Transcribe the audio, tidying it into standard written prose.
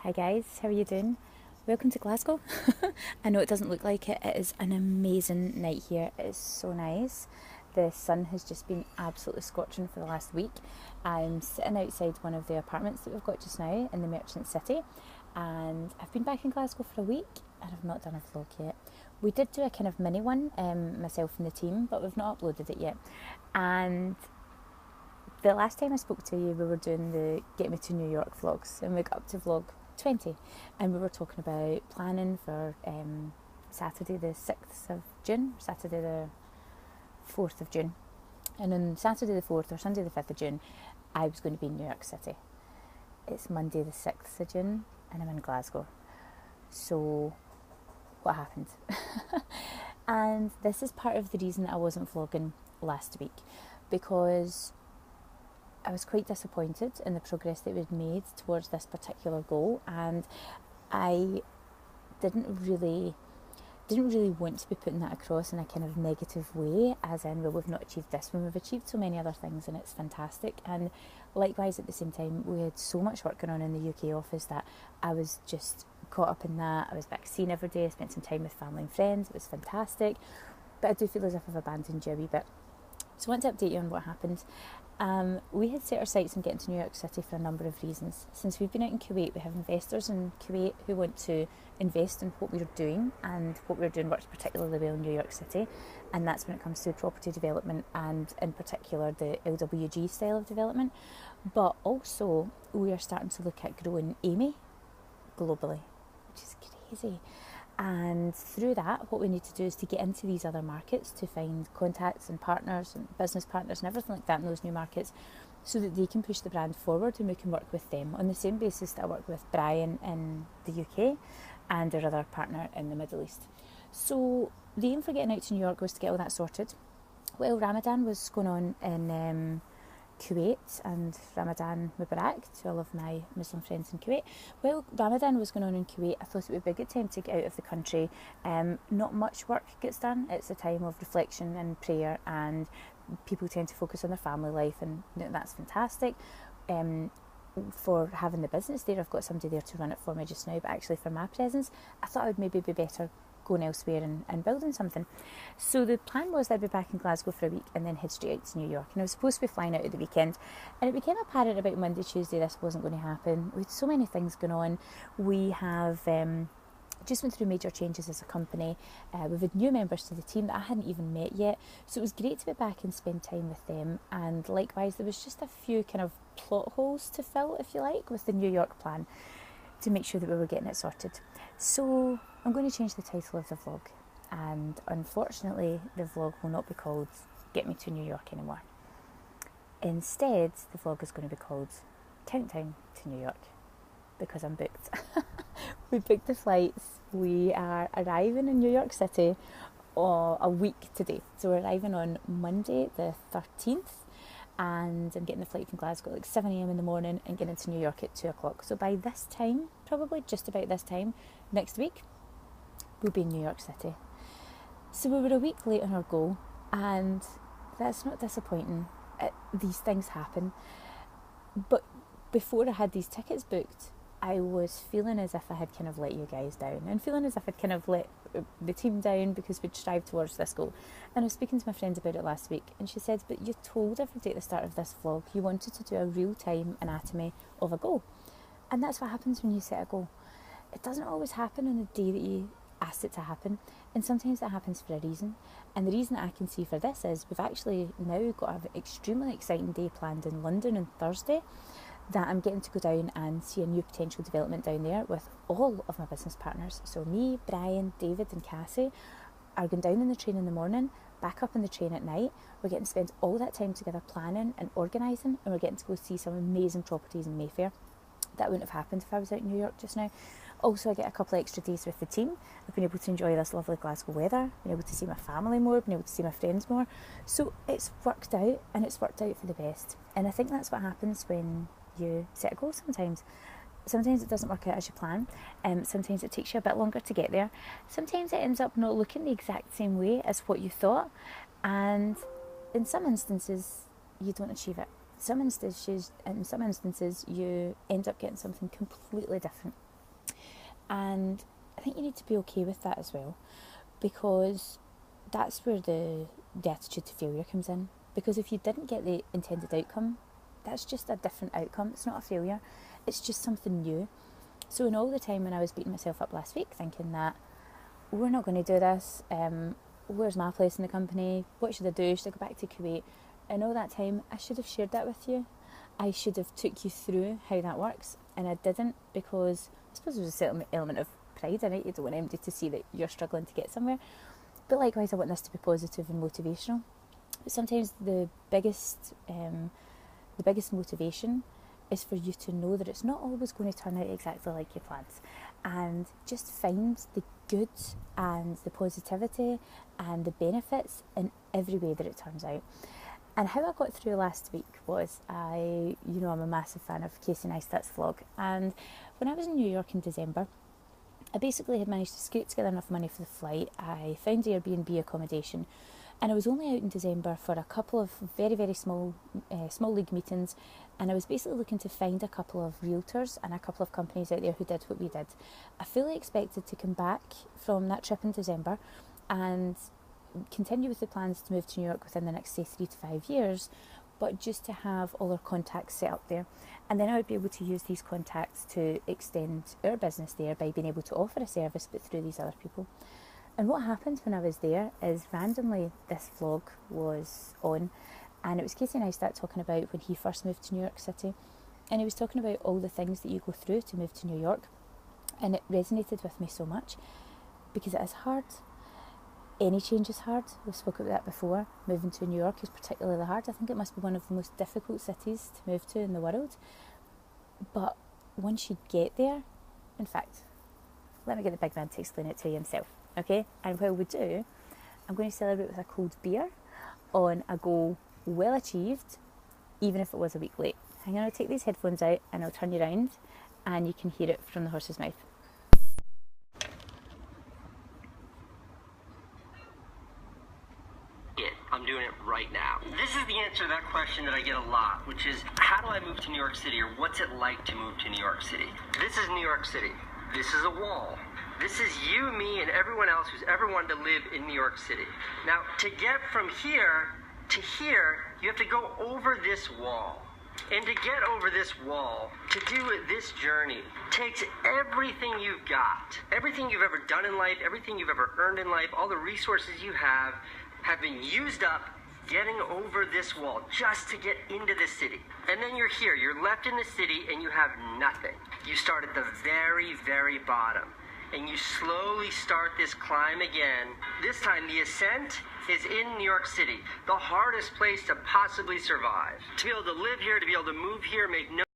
Hi guys, how are you doing? Welcome to Glasgow. I know it doesn't look like it. It is an amazing night here. It is so nice. The sun has just been absolutely scorching for the last week. I'm sitting outside one of the apartments that we've got just now in the Merchant City, and I've been back in Glasgow for a week and I've not done a vlog yet. We did do a kind of mini one, myself and the team, but we've not uploaded it yet. And the last time I spoke to you, we were doing the Get Me to New York vlogs, and we got up to vlog 20, and we were talking about planning for Saturday the 6th of June, Saturday the 4th of June. And on Saturday the 4th or Sunday the 5th of June, I was going to be in New York City. It's Monday the 6th of June, and I'm in Glasgow. So, what happened? And this is part of the reason that I wasn't vlogging last week, because I was quite disappointed in the progress that we'd made towards this particular goal, and I didn't really want to be putting that across in a kind of negative way, as in, well, we've not achieved this when we've achieved so many other things and it's fantastic. And likewise, at the same time, we had so much work going on in the UK office that I was just caught up in that. I was vaccine every day, I spent some time with family and friends, it was fantastic, but I do feel as if I've abandoned you a wee bit. So I want to update you on what happened. We had set our sights on getting to New York City for a number of reasons. Since we've been out in Kuwait, we have investors in Kuwait who want to invest in what we're doing, and what we're doing works particularly well in New York City, and that's when it comes to property development, and in particular the LWG style of development. But also we are starting to look at growing Amy globally, which is crazy. And through that, what we need to do is to get into these other markets, to find contacts and partners and business partners and everything like that in those new markets, so that they can push the brand forward and we can work with them on the same basis that I work with Brian in the UK and our other partner in the Middle East. So the aim for getting out to New York was to get all that sorted. Well, Ramadan was going on in Kuwait, and Ramadan Mubarak to all of my Muslim friends in Kuwait. Well, Ramadan was going on in Kuwait. I thought it would be a good time to get out of the country. Not much work gets done. It's a time of reflection and prayer, and people tend to focus on their family life, and that's fantastic. For having the business there, I've got somebody there to run it for me just now, but actually for my presence, I thought I would maybe be better going elsewhere and building something. So the plan was that I'd be back in Glasgow for a week and then head straight out to New York, and I was supposed to be flying out at the weekend, and it became apparent about Monday, Tuesday this wasn't going to happen. We had so many things going on. We have just went through major changes as a company. We've had new members to the team that I hadn't even met yet, so it was great to be back and spend time with them. And likewise, there was just a few kind of plot holes to fill, if you like, with the New York plan, to make sure that we were getting it sorted. So I'm going to change the title of the vlog, and unfortunately the vlog will not be called Get Me to New York anymore. Instead, the vlog is going to be called Countdown to New York, because I'm booked. We booked the flights. We are arriving in New York City a week today. So we're arriving on Monday the 13th, and I'm getting the flight from Glasgow at like 7 a.m. in the morning and getting to New York at 2 o'clock. So by this time, probably just about this time next week, we'll be in New York City. So we were a week late on our goal, and that's not disappointing. These things happen. But before I had these tickets booked, I was feeling as if I had kind of let you guys down, and feeling as if I'd kind of let the team down, because we'd strived towards this goal. And I was speaking to my friend about it last week, and she said, but you told everybody at the start of this vlog you wanted to do a real-time anatomy of a goal. And that's what happens when you set a goal. It doesn't always happen on the day that you asked it to happen, and sometimes that happens for a reason. And the reason that I can see for this is we've actually now got an extremely exciting day planned in London on Thursday, that I'm getting to go down and see a new potential development down there with all of my business partners. So me, Brian, David and Cassie are going down in the train in the morning, back up in the train at night. We're getting to spend all that time together planning and organising, and we're getting to go see some amazing properties in Mayfair. That wouldn't have happened if I was out in New York just now. Also, I get a couple of extra days with the team. I've been able to enjoy this lovely Glasgow weather, been able to see my family more, been able to see my friends more. So it's worked out, and it's worked out for the best. And I think that's what happens when you set a goal sometimes. Sometimes it doesn't work out as you plan, sometimes it takes you a bit longer to get there, sometimes it ends up not looking the exact same way as what you thought, and in some instances you don't achieve it. In some instances you end up getting something completely different. And I think you need to be okay with that as well, because that's where the attitude to failure comes in. Because if you didn't get the intended outcome, that's just a different outcome. It's not a failure, it's just something new. So in all the time when I was beating myself up last week thinking that we're not going to do this, where's my place in the company, what should I do, should I go back to Kuwait, and all that time I should have shared that with you. I should have took you through how that works, and I didn't, because I suppose there's a certain element of pride in it. You don't want anybody to see that you're struggling to get somewhere, but likewise I want this to be positive and motivational. But sometimes the biggest motivation is for you to know that it's not always going to turn out exactly like your plans, and just find the good and the positivity and the benefits in every way that it turns out. And how I got through last week was, I'm a massive fan of Casey Neistat's vlog, and when I was in New York in December, I basically had managed to scoot together enough money for the flight. I found Airbnb accommodation, and I was only out in December for a couple of very, very small league meetings, and I was basically looking to find a couple of realtors and a couple of companies out there who did what we did. I fully expected to come back from that trip in December and continue with the plans to move to New York within the next, say, 3 to 5 years, but just to have all our contacts set up there. And then I would be able to use these contacts to extend our business there by being able to offer a service, but through these other people. And what happened when I was there is, randomly this vlog was on, and it was Casey Neistat talking about when he first moved to New York City, and he was talking about all the things that you go through to move to New York, and it resonated with me so much, because it is hard. Any change is hard. We've spoken about that before. Moving to New York is particularly hard. I think it must be one of the most difficult cities to move to in the world. But once you get there, in fact, let me get the big man to explain it to you himself, okay? And while we do, I'm going to celebrate with a cold beer on a goal well achieved, even if it was a week late. Hang on, I'll take these headphones out and I'll turn you around and you can hear it from the horse's mouth. I'm doing it right now. This is the answer to that question that I get a lot, which is, how do I move to New York City, or what's it like to move to New York City? This is New York City. This is a wall. This is you, me, and everyone else who's ever wanted to live in New York City. Now, to get from here to here, you have to go over this wall. And to get over this wall, to do this journey, takes everything you've got. Everything you've ever done in life, everything you've ever earned in life, all the resources you have been used up getting over this wall just to get into the city. And then you're here, you're left in the city, and you have nothing. You start at the very, very bottom, and you slowly start this climb again. This time the ascent is in New York City, the hardest place to possibly survive. To be able to live here, to be able to move here, make no